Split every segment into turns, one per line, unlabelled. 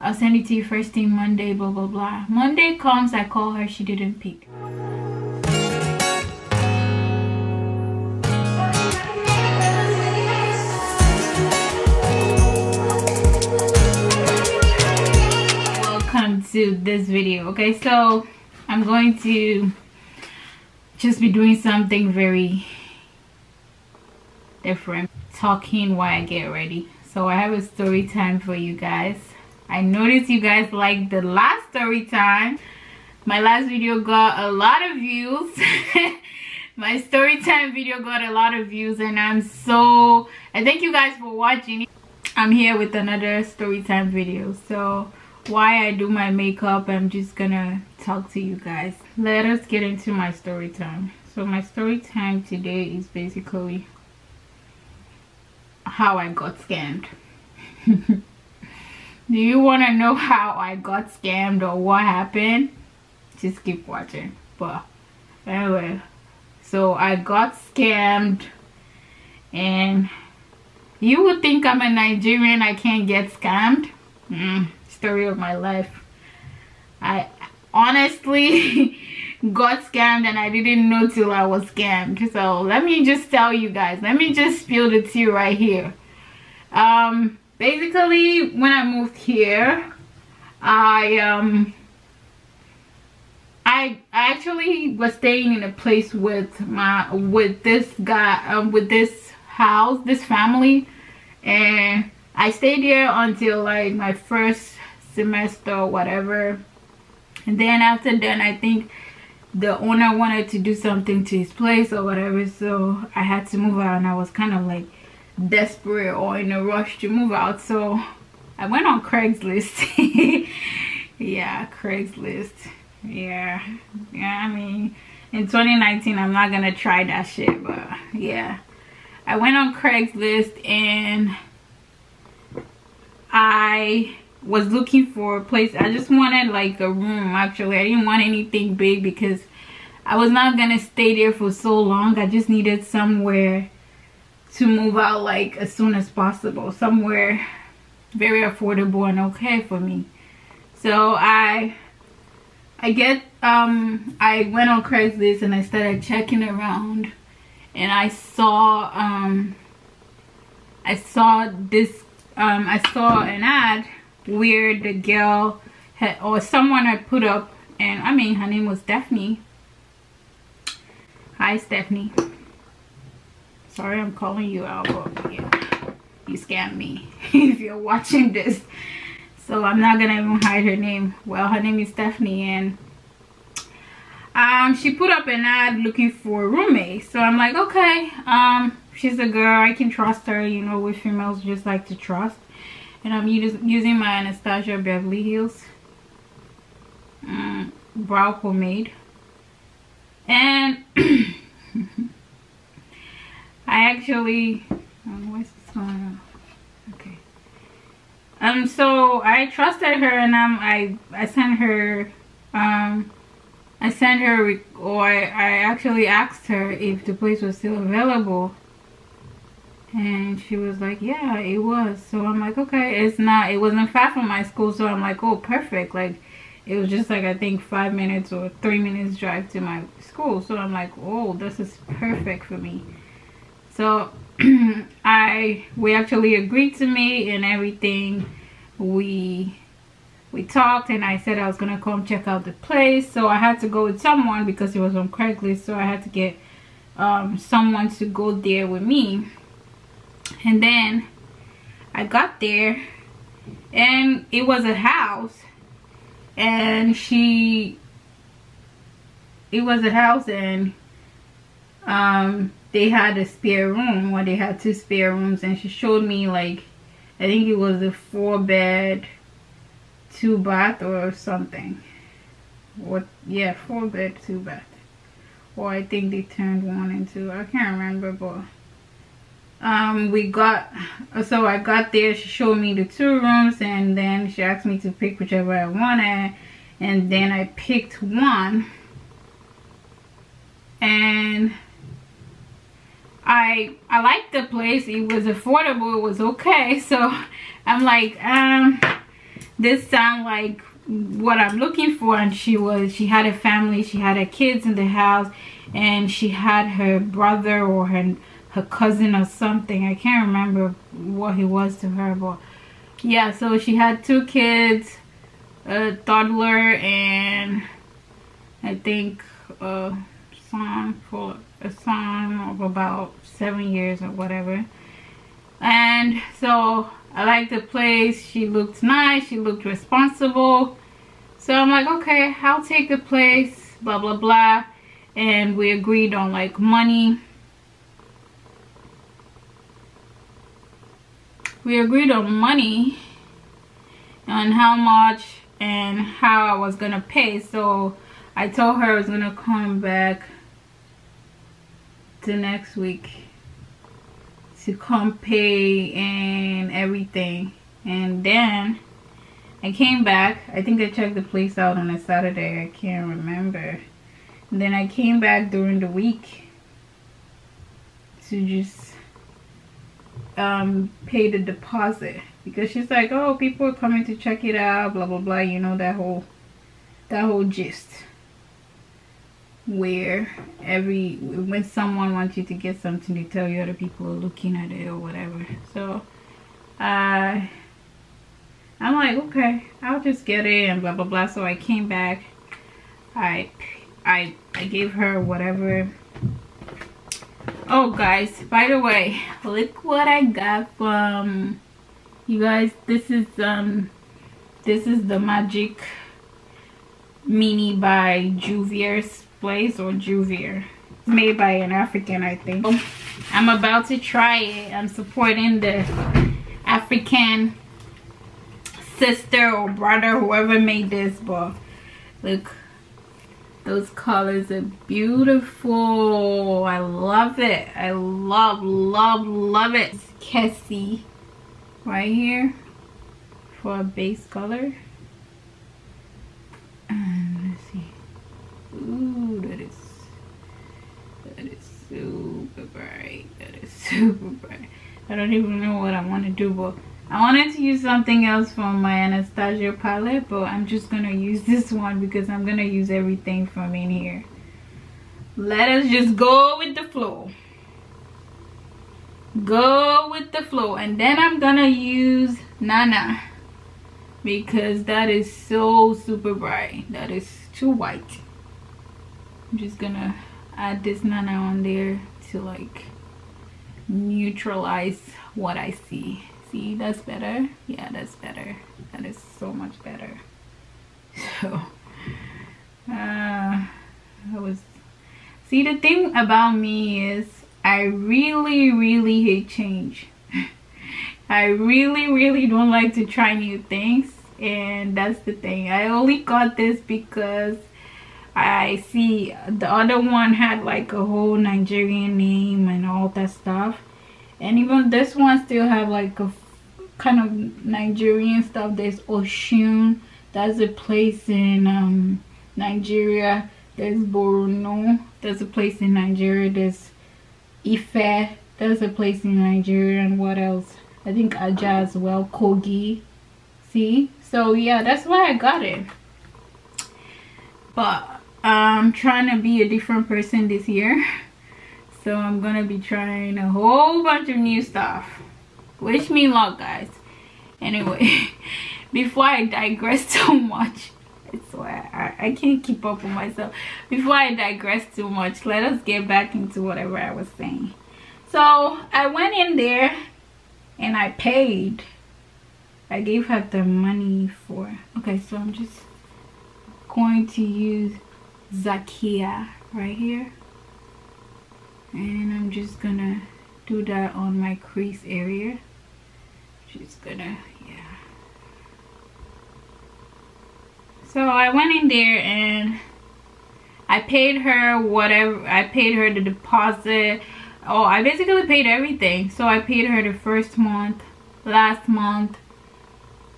I'll send it to you first thing Monday, blah blah blah. Monday comes, I call her, she didn't pick. Welcome to this video. Okay, so I'm going to just be doing something very different, talking while I get ready. So I have a story time for you guys. I noticed you guys liked the last story time. My last video got a lot of views. My story time video got a lot of views, and I thank you guys for watching. I'm here with another story time video. So while I do my makeup, I'm just gonna talk to you guys. Let us get into my story time. So my story time today is basically how I got scammed. Do you want to know how I got scammed or what happened? Just keep watching. But anyway, so I got scammed, and you would think I'm a Nigerian, I can't get scammed. Story of my life. I honestly got scammed, and I didn't know till I was scammed. So let me just tell you guys, let me just spill the tea right here. Basically, when I moved here, I actually was staying in a place with this family, and I stayed there until like my first semester or whatever. And then after that, I think the owner wanted to do something to his place or whatever, so I had to move out, and I was kind of like desperate or in a rush to move out, so I went on Craigslist. Yeah, Craigslist. Yeah, I mean, in 2019 I'm not gonna try that shit, but yeah, I went on Craigslist, and I was looking for a place. I just wanted like a room. Actually, I didn't want anything big because I was not gonna stay there for so long. I just needed somewhere to move out like as soon as possible, somewhere very affordable and okay for me. So I went on Craigslist, and I started checking around, and I saw an ad where the girl had, or someone had put up, and I mean her name was Stephanie. Hi Stephanie. Sorry I'm calling you out, but yeah, you scammed me if you're watching this. So I'm not gonna even hide her name. Well, her name is Stephanie, and she put up an ad looking for a roommate. So I'm like, okay, she's a girl, I can trust her. You know, we females just like to trust. And I'm using my Anastasia Beverly Hills brow pomade, and I actually, what's going on? Okay. So I trusted her, and I sent her, I actually asked her if the place was still available, and she was like, yeah, it was. So I'm like, okay, it wasn't far from my school, so I'm like, oh, perfect. Like, it was just like, I think 5 minutes or 3 minutes drive to my school. So I'm like, oh, this is perfect for me. So we actually agreed to meet and everything. We talked, and I said I was gonna come check out the place. So I had to go with someone because it was on Craigslist, so I had to get someone to go there with me. And then I got there, and it was a house, and they had a spare room, or they had 2 spare rooms, and she showed me, like, I think it was a 4-bed 2-bath or something. What? Yeah, 4-bed 2-bath, or I think they turned 1 into, I can't remember. But so I got there, she showed me the 2 rooms, and then she asked me to pick whichever I wanted, and then I picked one, and I liked the place. It was affordable, it was okay. So I'm like, this sound like what I'm looking for. And she had a family, she had her kids in the house, and she had her brother or her cousin or something. I can't remember what he was to her, but yeah, so she had 2 kids, a toddler, and I think a son of about 7 years or whatever. And so I liked the place. She looked nice, she looked responsible. So I'm like, okay, I'll take the place, blah blah blah. And we agreed on like money. We agreed on money, on how much and how I was gonna pay. So I told her I was gonna come back to next week to come pay and everything. And then I came back. I think I checked the place out on a Saturday, I can't remember. And then I came back during the week to just pay the deposit, because she's like, oh, people are coming to check it out, blah blah blah, you know, that whole gist where when someone wants you to get something, they tell you other people are looking at it or whatever. So I'm like, okay, I'll just get it and blah blah blah. So I came back, I gave her whatever. Oh guys, by the way, look what I got from you guys. This is the Magic Mini by Juvier's place, or Juvier. It's made by an African, I think. I'm about to try it. I'm supporting the African sister or brother, whoever made this. But look, those colors are beautiful. I love it. I love it. It's Cassie right here for a base color. And let's see. Ooh, that is super bright. That is super bright. I don't even know what I want to do, but I wanted to use something else from my Anastasia palette, but I'm just gonna use this one because I'm gonna use everything from in here. Let us just go with the flow. Go with the flow. And then I'm gonna use Nana, because that is so super bright. That is too white. I'm just gonna add this Nana on there to like neutralize what I see. See, that's better. Yeah, that's better. That is so much better. So see, the thing about me is I really hate change. I really don't like to try new things, and that's the thing. I only got this because I see the other one had like a whole Nigerian name and all that stuff, and even this one still have like a kind of Nigerian stuff. There's Oshun, that's a place in Nigeria. There's Borno, there's a place in Nigeria. There's Ife, there's a place in Nigeria. And what else? I think Aja as well. Kogi. See, so yeah, that's why I got it. But I'm trying to be a different person this year, so I'm gonna be trying a whole bunch of new stuff. Wish me luck, guys. Anyway, before I digress too much, I swear I can't keep up with myself. Before I digress too much, let us get back into whatever I was saying. So I went in there and I paid. I gave her the money for, okay, so I'm just going to use Zakia right here, and I'm just gonna do that on my crease area. Just gonna, yeah. So I went in there and I paid her whatever. I paid her the deposit. Oh, I basically paid everything. So I paid her the first month, last month,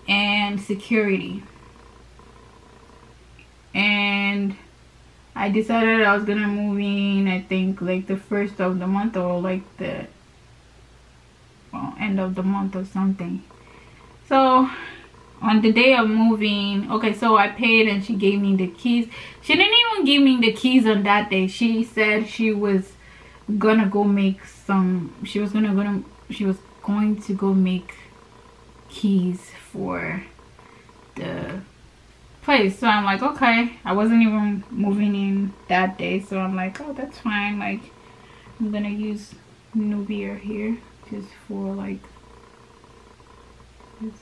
and security. And I decided I was gonna move in, I think like the first of the month, or like the end of the month or something. So on the day of moving, okay, so I paid and she gave me the keys. She didn't even give me the keys on that day. She said she was gonna go make some, she was going to go make keys for the place. So I'm like, okay. I wasn't even moving in that day, so I'm like, oh, that's fine. Like, I'm gonna use Nubia here just for like this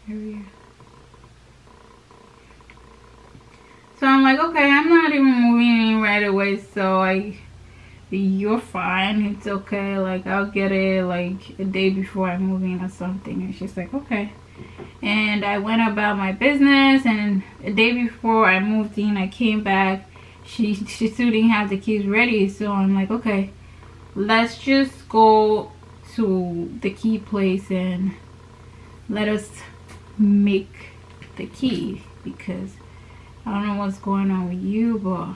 area. So I'm like, okay, I'm not even moving in right away, so you're fine, it's okay, like I'll get it like a day before I move in or something. And she's like, okay. And I went about my business, and a day before I moved in, I came back, she still didn't have the keys ready. So I'm like, okay, let's just go to the key place and let us make the key, because I don't know what's going on with you, but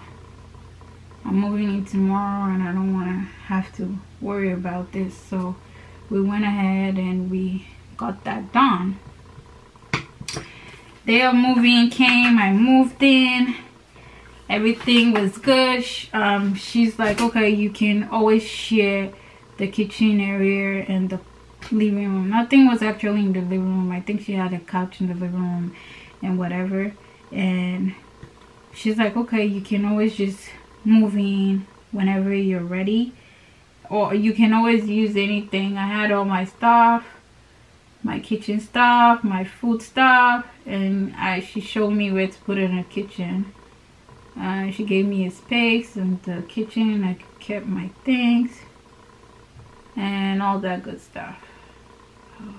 I'm moving in tomorrow and I don't want to have to worry about this. So we went ahead and we got that done. Day of moving came, I moved in, everything was good. She's like, okay, you can always share the kitchen area and the living room. Nothing was actually in the living room. I think she had a couch in the living room and whatever. And she's like, okay, you can always just move in whenever you're ready, or you can always use anything. I had all my stuff, my kitchen stuff, my food stuff, and she showed me where to put it in the kitchen. She gave me a space in the kitchen. I kept my things and all that good stuff. Oh,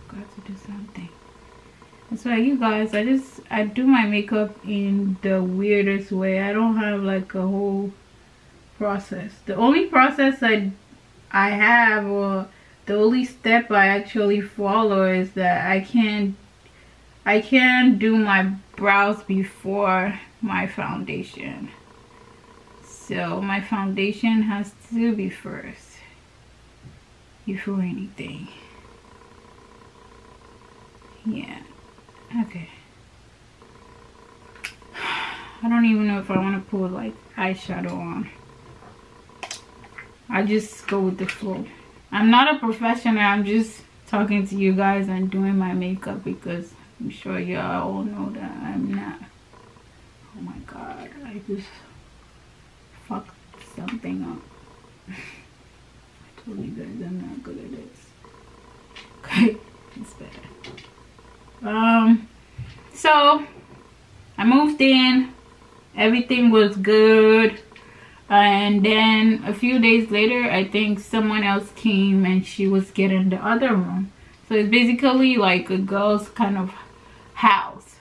got to do something. That's why, you guys, I do my makeup in the weirdest way. I don't have like a whole process. The only process I have, or the only step I actually follow, is that I can't do my brows before my foundation. So my foundation has to be first before anything. Yeah. Okay. I don't even know if I want to put like eyeshadow on. I just go with the flow. I'm not a professional. I'm just talking to you guys and doing my makeup, because I'm sure y'all all know that I'm not. Oh my god, I just fucked something up. I told you guys I'm not good at this. Okay, it's better. So I moved in, everything was good, and then a few days later, I think someone else came and she was getting the other room. So it's basically like a girl's kind of house.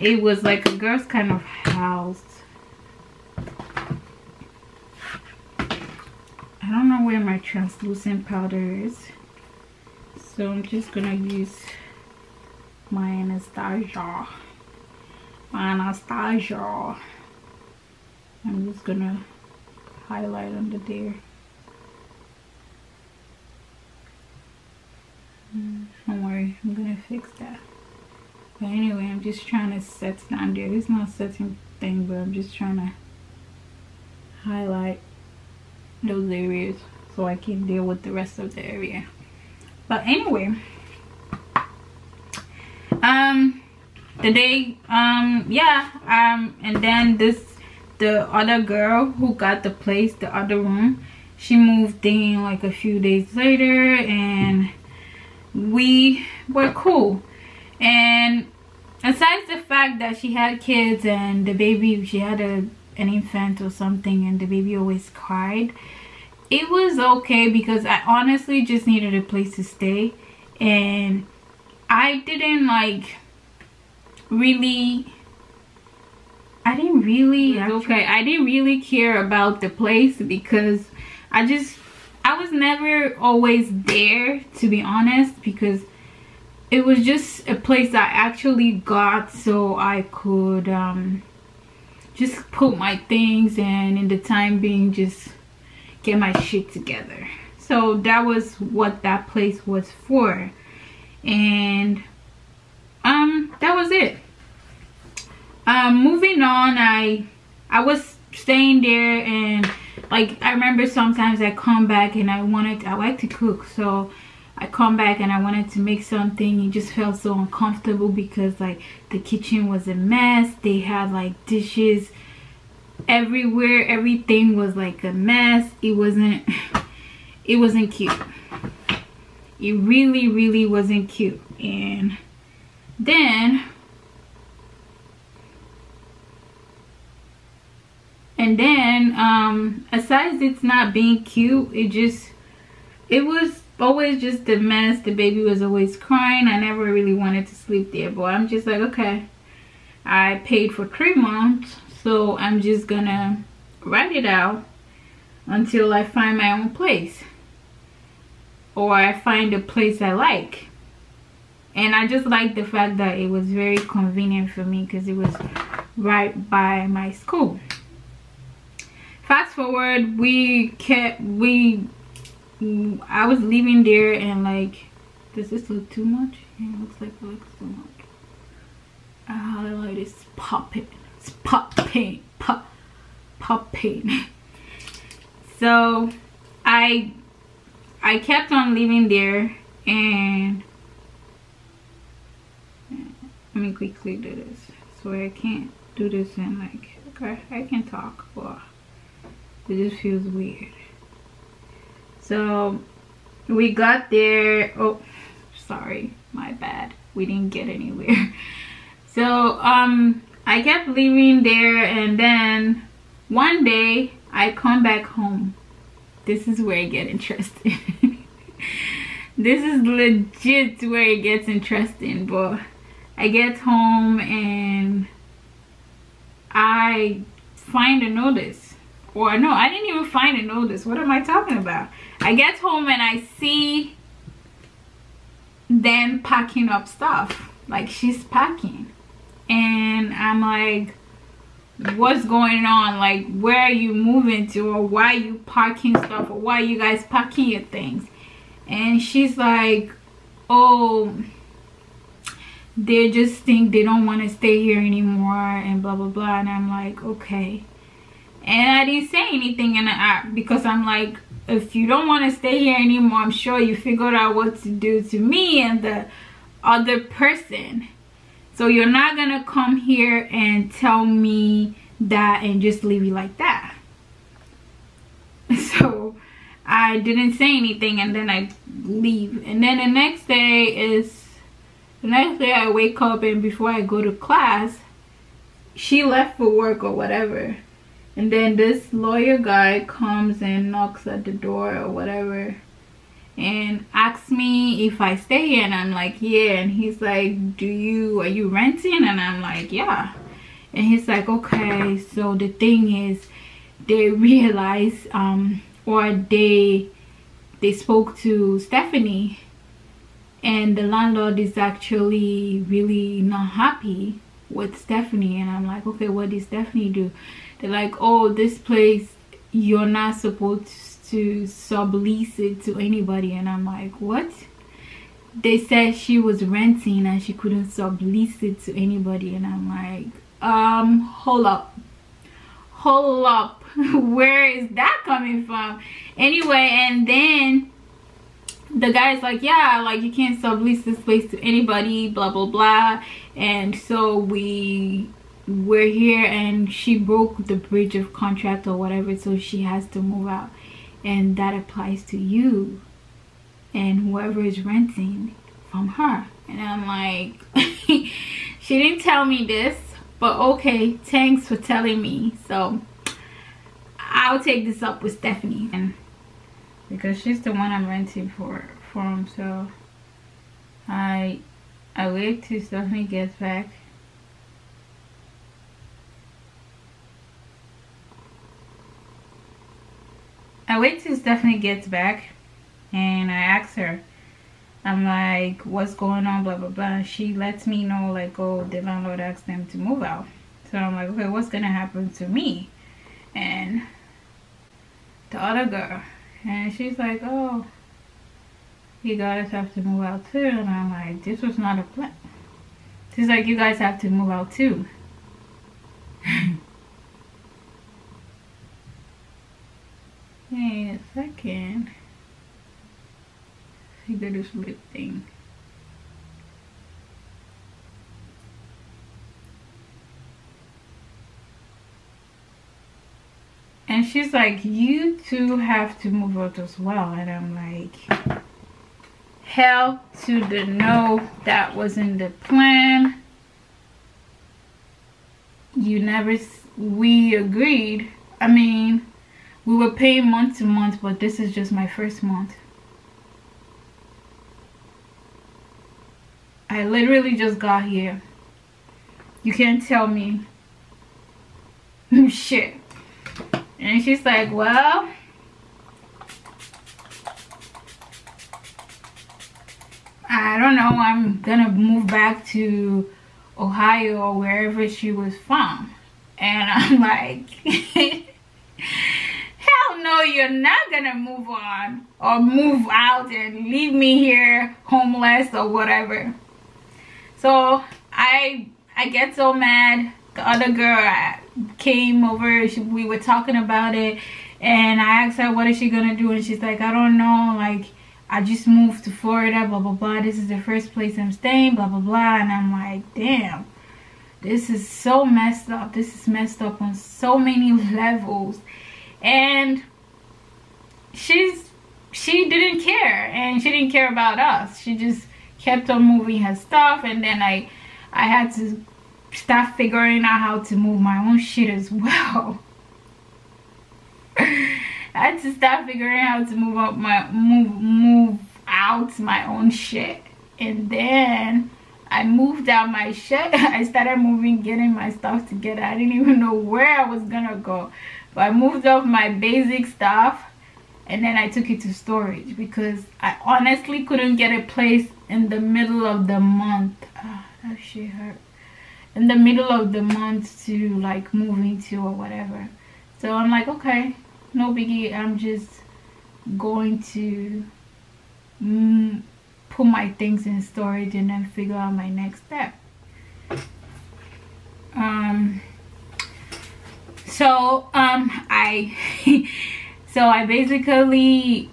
It was like a girl's kind of house. I don't know where my translucent powder is, so I'm just gonna use my Anastasia. I'm just gonna highlight under there. Don't worry, I'm gonna fix that. But anyway, I'm just trying to set down there. It's not setting thing, but I'm just trying to highlight those areas so I can deal with the rest of the area. But anyway, the day, and then the other girl who got the place, the other room, she moved in like a few days later, and we were cool. And aside the fact that she had kids and the baby, she had an infant or something, and the baby always cried, it was okay, because I honestly just needed a place to stay, and I didn't really care about the place, because I was never always there, to be honest, because it was just a place I actually got so I could just put my things, and in the time being just get my shit together. So that was what that place was for. And that was it. Moving on, I was staying there, and like I remember sometimes I come back and I like to cook, so I come back and I wanted to make something. It just felt so uncomfortable because like the kitchen was a mess. They had like dishes everywhere. Everything was like a mess. It wasn't cute. It really wasn't cute. And then aside it's not being cute, it was always just a mess. The baby was always crying. I never really wanted to sleep there, but I'm just like, okay, I paid for 3 months, so I'm just gonna ride it out until I find my own place, or I find a place I like. And I just like the fact that it was very convenient for me because it was right by my school. Fast forward, I was leaving there, and like, does this look too much? Yeah, it looks like it looks too much. The highlight is popping. It's popping. So I kept on living there, and let me quickly do this so I can't do this and like, okay, I can talk, but it just feels weird. So we got there. Oh, sorry, my bad, we didn't get anywhere. So I kept living there, and then one day I come back home. This is where it gets interesting. This is legit where it gets interesting. But I get home and I find a notice. Or no, I didn't even find a notice. What am I talking about? I get home and I see them packing up stuff. Like, she's packing. And I'm like, what's going on? Like, where are you moving to? Or why are you parking stuff? Or why are you guys packing your things? And she's like, oh, they just think they don't want to stay here anymore and blah blah blah. And I'm like, okay. And I didn't say anything in the app because I'm like, if you don't want to stay here anymore, I'm sure you figured out what to do to me and the other person. So you're not gonna come here and tell me that and just leave it like that. So I didn't say anything, and then I leave. And then the next day I wake up, and before I go to class, she left for work or whatever. And then this lawyer guy comes and knocks at the door or whatever and asks me if I stay here, and I'm like, yeah. And he's like, are you renting? And I'm like, yeah. And he's like, okay. So the thing is, they realize or they spoke to Stephanie, and the landlord is actually really not happy with Stephanie. And I'm like, okay, what did Stephanie do? They're like, oh, this place, you're not supposed to sublease it to anybody. And I'm like, what? They said she was renting and she couldn't sublease it to anybody. And I'm like, hold up where is that coming from? Anyway, and then the guy's like, yeah, like, you can't sublease this place to anybody, blah blah blah. And so we're here, and she broke the bridge of contract or whatever, so she has to move out, and that applies to you and whoever is renting from her. And I'm like, she didn't tell me this, but okay, thanks for telling me. So I'll take this up with Stephanie, and because she's the one I'm renting from. So I wait till Stephanie gets back. And I ask her, I'm like, what's going on, blah blah blah. And she lets me know, like, oh, the landlord asked them to move out. So I'm like, okay, what's gonna happen to me and the other girl? And she's like, oh, you guys have to move out too. And I'm like, this was not a plan. She's like, you guys have to move out too. Wait a second. Figure this lip thing. And she's like, you two have to move out as well. And I'm like, hell to the no, that wasn't the plan. We agreed. I mean, we were paying month to month, but this is just my first month. I literally just got here. You can't tell me shit. And she's like, well, I don't know, I'm gonna move back to Ohio or wherever she was from. And I'm like, hell no, you're not gonna move on or move out and leave me here homeless or whatever. So I get so mad. The other girl came over, we were talking about it, and I asked her what is she gonna do, and she's like, I don't know, like, I just moved to Florida, blah blah blah, this is the first place I'm staying, blah blah blah. And I'm like, damn, this is so messed up. This is messed up on so many levels. And she didn't care, and she didn't care about us. She just kept on moving her stuff, and then I had to start figuring out how to move my own shit as well. I had to start figuring out how to move out my own shit. And then I moved out my shit. I started moving, getting my stuff together. I didn't even know where I was gonna go, but I moved off my basic stuff, and then I took it to storage because I honestly couldn't get a place in the middle of the month. Oh, that shit hurt. In the middle of the month to like move into or whatever. So I'm like, okay, no biggie. I'm just going to put my things in storage and then figure out my next step. I basically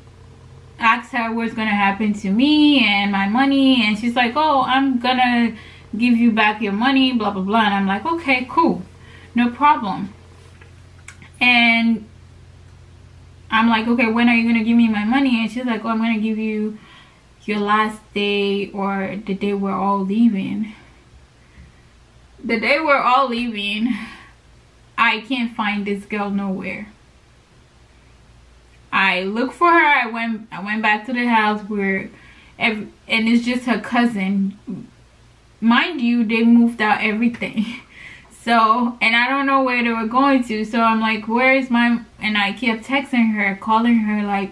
asked her what's gonna happen to me and my money, and she's like, oh, I'm gonna give you back your money, blah blah blah. And I'm like, okay, cool, no problem. And I'm like, okay, when are you gonna give me my money? And she's like, oh, I'm gonna give you your last day, or the day we're all leaving. The day we're all leaving, I can't find this girl nowhere. I looked for her. I went back to the house and it's just her cousin. Mind you, they moved out everything. So, and I don't know where they were going to. So I'm like, where is my, and I kept texting her, calling her, like,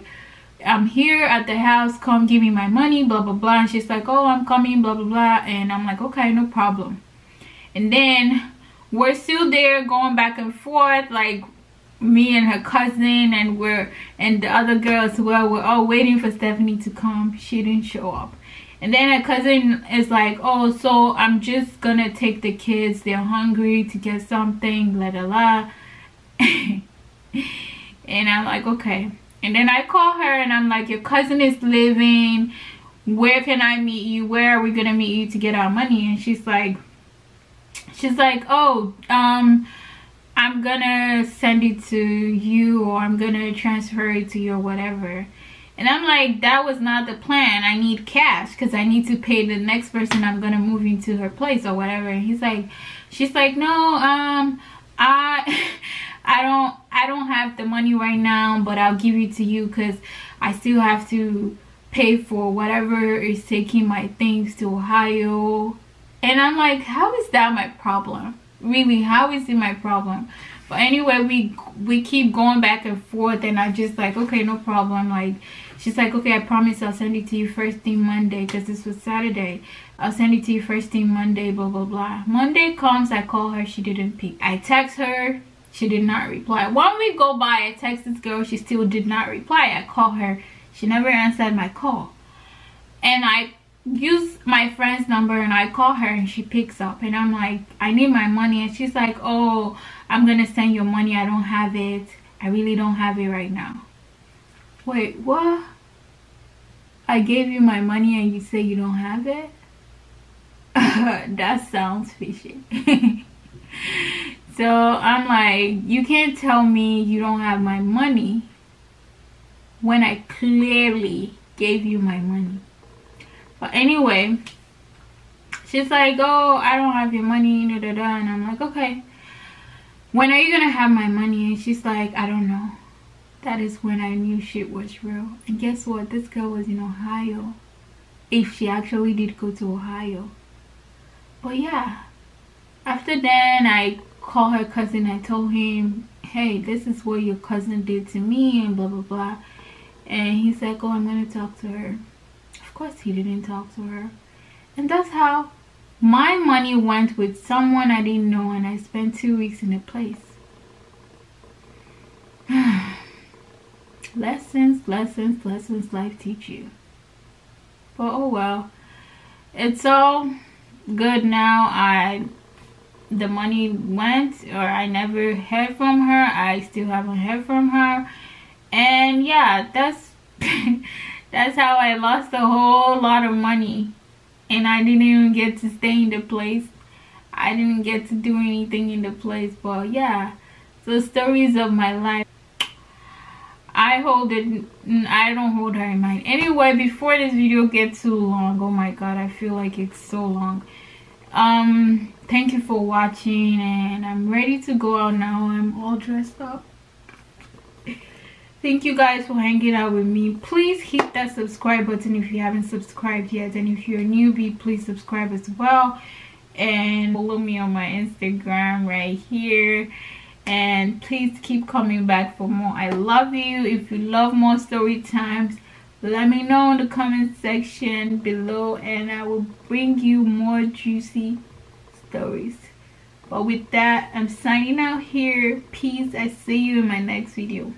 I'm here at the house, come give me my money, blah blah blah. And she's like, oh, I'm coming, blah blah blah. And I'm like, okay, no problem. And then we're still there going back and forth, like me and her cousin, and the other girls as well. We're all waiting for Stephanie to come. She didn't show up. And then her cousin is like, oh, so I'm just gonna take the kids, they're hungry, to get something, blah blah blah. And I'm like, okay. And then I call her and I'm like, your cousin is leaving, where can I meet you, where are we gonna meet you to get our money? And she's like, oh, I'm gonna send it to you, or I'm gonna transfer it to you, or whatever. And I'm like, that was not the plan. I need cash because I need to pay the next person I'm gonna move into her place or whatever. And she's like, no, I don't have the money right now, but I'll give it to you because I still have to pay for whatever is taking my things to Ohio. And I'm like, how is that my problem? Really, how is it my problem? But anyway, we keep going back and forth, and I just like, okay, no problem. Like, she's like, okay, I promise I'll send it to you first thing Monday, because this was Saturday. I'll send it to you first thing Monday, blah blah blah. Monday comes, I call her, she didn't pick. I text her, she did not reply. 1 week go by, I text this girl, she still did not reply. I call her, she never answered my call. And I use my friend's number and I call her and she picks up, and I'm like, I need my money. And she's like, oh, I'm gonna send your money, I don't have it, I really don't have it right now. Wait, what? I gave you my money and you say you don't have it? That sounds fishy. So I'm like, you can't tell me you don't have my money when I clearly gave you my money. But anyway, she's like, oh, I don't have your money, da da da. And I'm like, okay, when are you gonna have my money? And she's like, I don't know. That is when I knew shit was real. And guess what? This girl was in Ohio. If she actually did go to Ohio. But yeah, after then I called her cousin. I told him, hey, this is what your cousin did to me and blah blah blah. And he's like, oh, I'm gonna talk to her. Of course he didn't talk to her. And that's how my money went with someone I didn't know, and I spent 2 weeks in a place. Lessons life teach you. But oh well, it's all good now. The money went, or I never heard from her. I still haven't heard from her. And yeah, that's that's how I lost a whole lot of money, and I didn't even get to stay in the place. I didn't get to do anything in the place. But yeah, so stories of my life. I don't hold her in mind. Anyway, before this video gets too long, oh my god, I feel like it's so long. Thank you for watching, and I'm ready to go out now. I'm all dressed up. Thank you guys for hanging out with me. Please hit that subscribe button if you haven't subscribed yet, and if you're a newbie, please subscribe as well, and follow me on my Instagram right here. And please keep coming back for more. I love you. If you love more story times, let me know in the comment section below, and I will bring you more juicy stories. But with that, I'm signing out here. Peace. I see you in my next video.